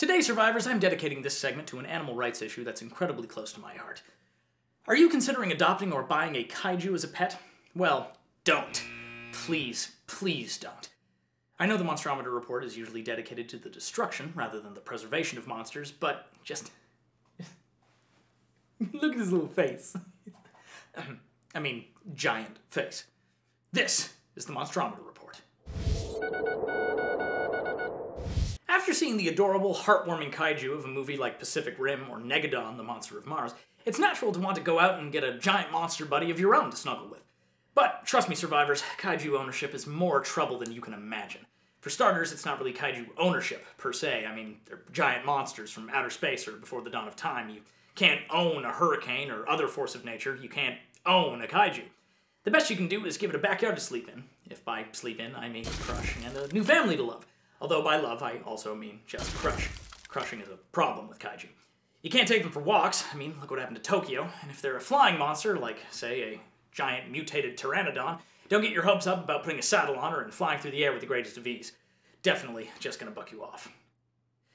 Today, survivors, I'm dedicating this segment to an animal rights issue that's incredibly close to my heart. Are you considering adopting or buying a kaiju as a pet? Well, don't. Please, please don't. I know the Monstrometer Report is usually dedicated to the destruction rather than the preservation of monsters, but just... look at his little face. I mean, giant face. This is the Monstrometer Report. After seeing the adorable, heartwarming kaiju of a movie like Pacific Rim or Megalodon, the Monster of Mars, it's natural to want to go out and get a giant monster buddy of your own to snuggle with. But trust me, survivors, kaiju ownership is more trouble than you can imagine. For starters, it's not really kaiju ownership, per se. I mean, they're giant monsters from outer space or before the dawn of time. You can't own a hurricane or other force of nature. You can't own a kaiju. The best you can do is give it a backyard to sleep in. If by sleep in, I mean crush, and a new family to love. Although by love, I also mean just crush. Crushing is a problem with kaiju. You can't take them for walks. I mean, look what happened to Tokyo. And if they're a flying monster, like, say, a giant mutated pteranodon, don't get your hopes up about putting a saddle on her and flying through the air with the greatest of ease. Definitely just gonna buck you off.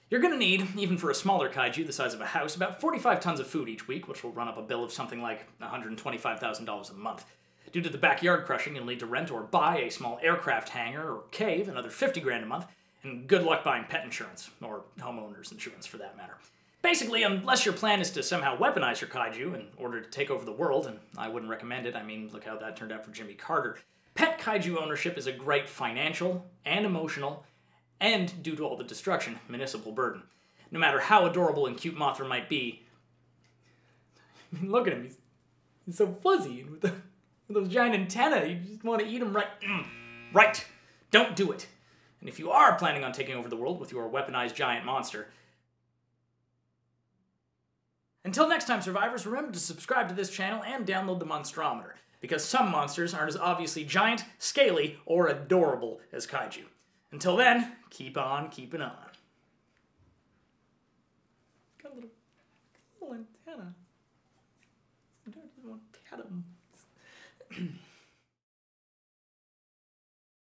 You're gonna need, even for a smaller kaiju the size of a house, about 45 tons of food each week, which will run up a bill of something like $125,000 a month. Due to the backyard crushing, you'll need to rent or buy a small aircraft hangar or cave, another 50 grand a month, and good luck buying pet insurance, or homeowners insurance for that matter. Basically, unless your plan is to somehow weaponize your kaiju in order to take over the world, and I wouldn't recommend it, I mean, look how that turned out for Jimmy Carter, pet kaiju ownership is a great financial and emotional, and, due to all the destruction, municipal burden. No matter how adorable and cute Mothra might be, I mean, look at him, he's so fuzzy, and with those giant antennae, you just want to eat him right. Right! Don't do it! And if you are planning on taking over the world with your weaponized giant monster, until next time, survivors, remember to subscribe to this channel and download the Monstrometer, because some monsters aren't as obviously giant, scaly, or adorable as kaiju. Until then, keep on keeping on. Got a little antenna. I don't want to pat him.